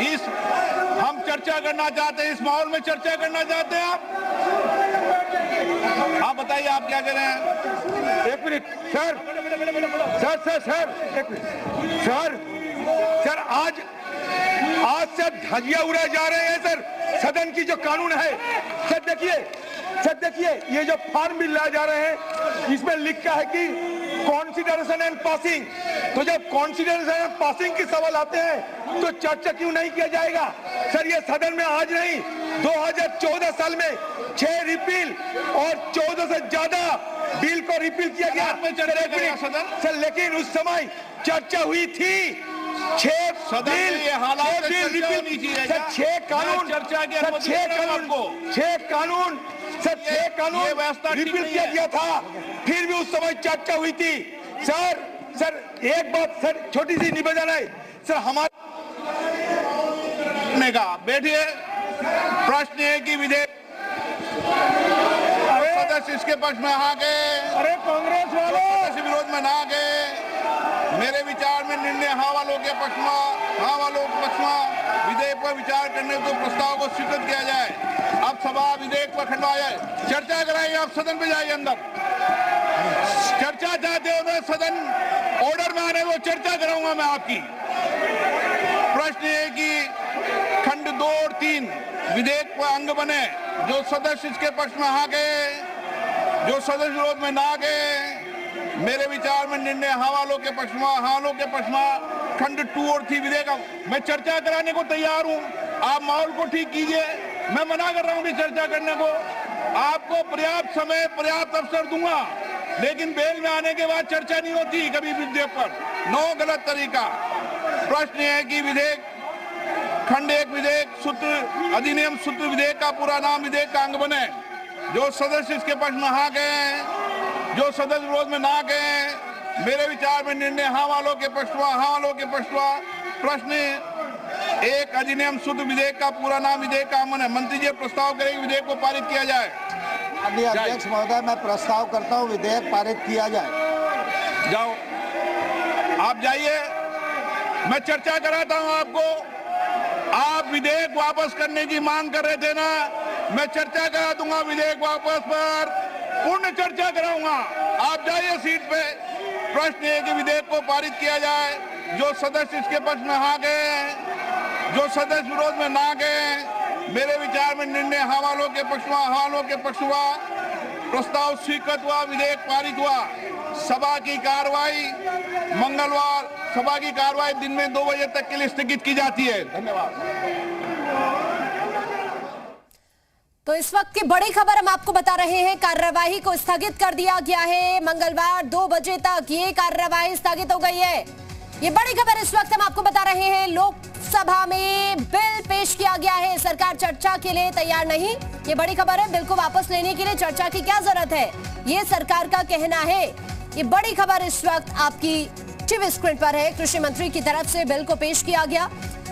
इस हम चर्चा करना चाहते हैं, इस माहौल में चर्चा करना चाहते हैं आप बताइए, आप क्या कह रहे हैं? एक मिनट सर, एक मिनट सर, आज से धजिया उड़ाए जा रहे हैं सर। सदन की जो कानून है सर, देखिए ये जो फॉर्म बिल लाए जा रहे हैं इसमें लिखा है कि कॉन्सिडरेशन एंड पासिंग। तो जब कॉन्सिडरेशन एंड पासिंग के सवाल आते हैं तो चर्चा क्यों नहीं किया जाएगा सर? ये सदन में आज नहीं, 2014 साल में 6 रिपील और 14 से ज्यादा बिल को रिपील किया गया सर, लेकिन उस समय चर्चा हुई थी। 6 बिल, 6 कानून रिपील किया गया था, फिर भी उस समय चर्चा हुई थी सर। एक बात सर, छोटी सी निवेदन है सर हमारे का। बैठिए, प्रश्न है कि विधेयक सदस्य इसके पक्ष में आ गए, अरे कांग्रेस वालों सदस्य विरोध में ना गए। मेरे विचार में निर्णय हाँ वालों के पक्ष में विधेयक पर विचार करने को प्रस्ताव को स्वीकृत किया जाए। अब सभा विधेयक पर खंडवा जाए, चर्चा कराइए। आप सदन पे जाइए, अंदर चर्चा चाहते हो तो सदन ऑर्डर में आने को चर्चा कराऊंगा मैं आपकी। प्रश्न है कि खंड 2 और 3 विधेयक पर अंग बने। जो सदस्य इसके पक्ष में आ गए, जो सदस्य विरोध में ना गए। मेरे विचार में निर्णय हाँ वालों के पक्ष में खंड 2 और 3 विधेयक। मैं चर्चा कराने को तैयार हूँ, आप माहौल को ठीक कीजिए। मैं मना कर रहा हूँ कि चर्चा करने को। आपको पर्याप्त समय, पर्याप्त अवसर दूंगा, लेकिन बेल में आने के बाद चर्चा नहीं होती कभी विधेयक पर। गलत तरीका। प्रश्न है कि विधेयक खंड 1 विधेयक सूत्र अधिनियम सूत्र विधेयक का पूरा नाम विधेयक का अंग बने। जो सदस्य इसके पक्ष में आ गए, जो सदस्य विरोध में ना गए। मेरे विचार में निर्णय हाँ वालों के पक्ष में। प्रश्न 1 अधिनियम सूत्र विधेयक का पूरा नाम विधेयक का अंग बने। मंत्री जी प्रस्ताव करेंगे विधेयक को पारित किया जाए। अध्यक्ष महोदय, मैं प्रस्ताव करता हूँ विधेयक पारित किया जाए। जाओ, आप जाइए, मैं चर्चा कराता हूं आपको। आप विधेयक वापस करने की मांग कर रहे थे ना, मैं चर्चा करा दूंगा विधेयक वापस पर, पूर्ण चर्चा कराऊंगा। आप जाइए सीट पे। प्रश्न है कि विधेयक को पारित किया जाए। जो सदस्य इसके पक्ष में आ गए, जो सदस्य विरोध में ना गए। मेरे विचार में निर्णय हाँ वालों के पक्ष हुआ। प्रस्ताव स्वीकृत हुआ, विधेयक पारित हुआ। सभा की कार्रवाई मंगलवार, सभा की कार्रवाई दिन में 2 बजे तक के लिए स्थगित की जाती है। धन्यवाद। तो इस वक्त की बड़ी खबर हम आपको बता रहे हैं, कार्यवाही को स्थगित कर दिया गया है। मंगलवार 2 बजे तक ये कार्यवाही स्थगित हो गई है। ये बड़ी खबर इस वक्त हम आपको बता रहे हैं। लोकसभा में बिल पेश किया गया है, सरकार चर्चा के लिए तैयार नहीं। ये बड़ी खबर है। बिल को वापस लेने के लिए चर्चा की क्या जरूरत है, ये सरकार का कहना है। ये बड़ी खबर इस वक्त आपकी टीवी स्क्रीन पर है। कृषि मंत्री की तरफ से बिल को पेश किया गया,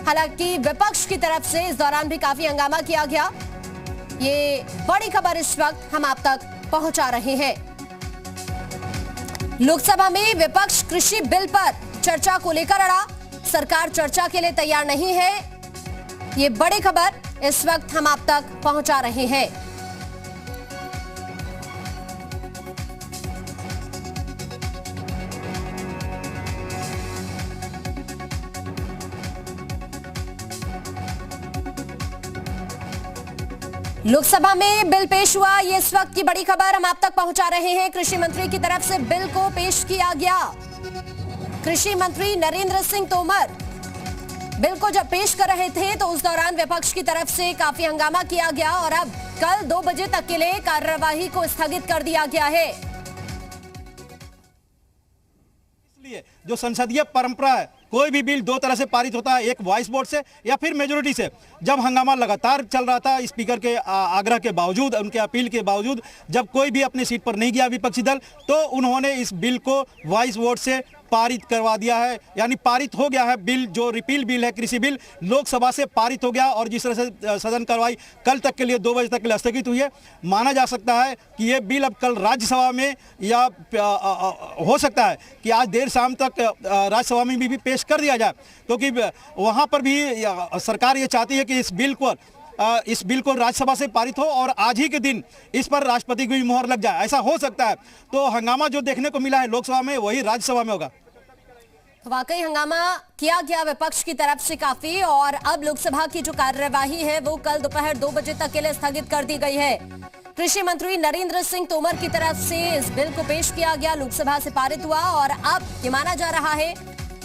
हालांकि विपक्ष की तरफ से इस दौरान भी काफी हंगामा किया गया। ये बड़ी खबर इस वक्त हम आप तक पहुंचा रहे हैं। लोकसभा में विपक्ष कृषि बिल पर चर्चा को लेकर अड़ा, सरकार चर्चा के लिए तैयार नहीं है। ये बड़ी खबर इस वक्त हम आप तक पहुंचा रहे हैं। लोकसभा में बिल पेश हुआ, ये इस वक्त की बड़ी खबर हम आप तक पहुंचा रहे हैं। कृषि मंत्री की तरफ से बिल को पेश किया गया। कृषि मंत्री नरेंद्र सिंह तोमर बिल को जब पेश कर रहे थे तो उस दौरान विपक्ष की तरफ से काफी हंगामा किया गया और अब कल 2 बजे तक के लिए कार्यवाही को स्थगित कर दिया गया है। इसलिए जो संसदीय परंपरा है, कोई भी बिल 2 तरह से पारित होता है, एक वॉइस वोट से या फिर मेजोरिटी से। जब हंगामा लगातार चल रहा था स्पीकर के आग्रह के बावजूद, उनके अपील के बावजूद, जब कोई भी अपनी सीट पर नहीं गया विपक्षी दल, तो उन्होंने इस बिल को वॉइस वोट से पारित करवा दिया है, यानी पारित हो गया है बिल, जो रिपील बिल है, कृषि बिल, लोकसभा से पारित हो गया। और जिस तरह से सदन कार्रवाई कल तक के लिए 2 बजे तक के लिए स्थगित हुई है, माना जा सकता है कि ये बिल अब कल राज्यसभा में या हो सकता है कि आज देर शाम तक राज्यसभा में भी पेश कर दिया जाए, क्योंकि वहां पर भी सरकार ये चाहती है कि इस बिल को राज्यसभा से पारित हो और आज ही के दिन इस पर राष्ट्रपति की भी मोहर लग जाए। ऐसा हो सकता है। तो हंगामा जो देखने को मिला है लोकसभा में, वही राज्यसभा में होगा। तो वाकई हंगामा किया गया विपक्ष की तरफ से काफी, और अब लोकसभा की जो कार्यवाही है वो कल दोपहर 2 बजे तक के लिए स्थगित कर दी गई है। कृषि मंत्री नरेंद्र सिंह तोमर की तरफ से इस बिल को पेश किया गया, लोकसभा से पारित हुआ और अब ये माना जा रहा है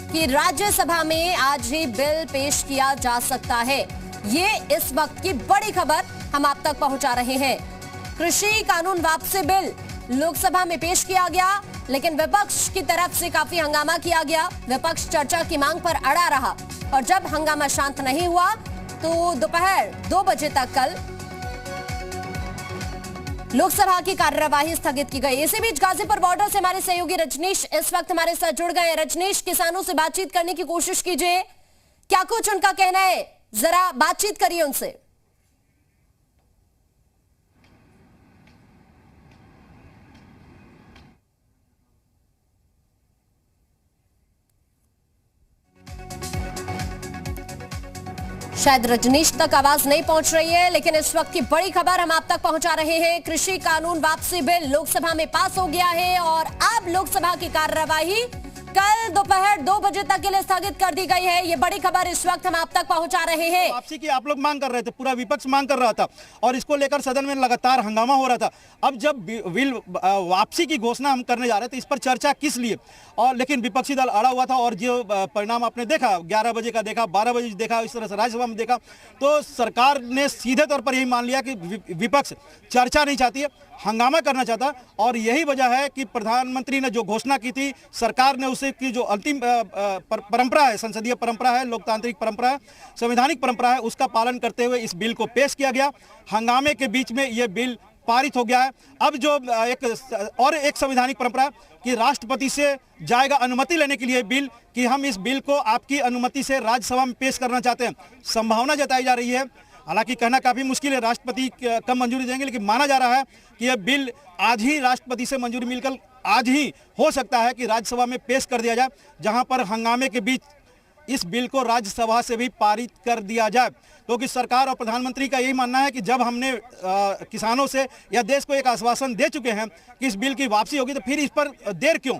कि राज्यसभा में आज ही बिल पेश किया जा सकता है। ये इस वक्त की बड़ी खबर हम आप तक पहुंचा रहे हैं। कृषि कानून वापसी बिल लोकसभा में पेश किया गया, लेकिन विपक्ष की तरफ से काफी हंगामा किया गया। विपक्ष चर्चा की मांग पर अड़ा रहा और जब हंगामा शांत नहीं हुआ तो दोपहर 2 बजे तक कल लोकसभा की कार्यवाही स्थगित की गई। इसी बीच गाजीपुर बॉर्डर से हमारे सहयोगी रजनीश इस वक्त हमारे साथ जुड़ गए। रजनीश, किसानों से बातचीत करने की कोशिश कीजिए, क्या कुछ उनका कहना है, जरा बातचीत करिए उनसे। शायद रजनीश तक आवाज नहीं पहुंच रही है, लेकिन इस वक्त की बड़ी खबर हम आप तक पहुंचा रहे हैं। कृषि कानून वापसी बिल लोकसभा में पास हो गया है और अब लोकसभा की कार्यवाही कल दोपहर 2 बजे तक के लिए स्थगित कर दी गई है। ये बड़ी खबर इस वक्त हम आप तक पहुंचा रहे हैं। वापसी की आप लोग मांग कर रहे थे, पूरा विपक्ष मांग कर रहा था और इसको लेकर सदन में लगातार हंगामा हो रहा था। अब जब बिल वापसी की घोषणा हम करने जा रहे थे, इस पर चर्चा किस लिए, और लेकिन विपक्षी दल अड़ा हुआ था और जो परिणाम आपने देखा, 11 बजे का देखा, 12 बजे देखा, इस तरह से राज्यसभा में देखा, तो सरकार ने सीधे तौर पर यही मान लिया कि विपक्ष चर्चा नहीं चाहती है, हंगामा करना चाहता। और यही वजह है कि प्रधानमंत्री ने जो घोषणा की थी, सरकार ने उसे की जो अंतिम परंपरा है, संसदीय परंपरा है, लोकतांत्रिक परंपरा है, संवैधानिक परंपरा है, उसका पालन करते हुए इस बिल को पेश किया गया। हंगामे के बीच में यह बिल पारित हो गया है। अब जो एक संवैधानिक परंपरा कि राष्ट्रपति से जाएगा अनुमति लेने के लिए बिल, कि हम इस बिल को आपकी अनुमति से राज्यसभा में पेश करना चाहते हैं। संभावना जताई जा रही है, हालांकि कहना काफी मुश्किल है राष्ट्रपति कब मंजूरी देंगे, लेकिन माना जा रहा है कि यह बिल आज ही राष्ट्रपति से मंजूरी मिलकर आज ही हो सकता है कि राज्यसभा में पेश कर दिया जाए, जहां पर हंगामे के बीच इस बिल को राज्यसभा से भी पारित कर दिया जाए। क्योंकि सरकार और प्रधानमंत्री का यही मानना है कि जब हमने किसानों से या देश को एक आश्वासन दे चुके हैं कि इस बिल की वापसी होगी, तो फिर इस पर देर क्यों।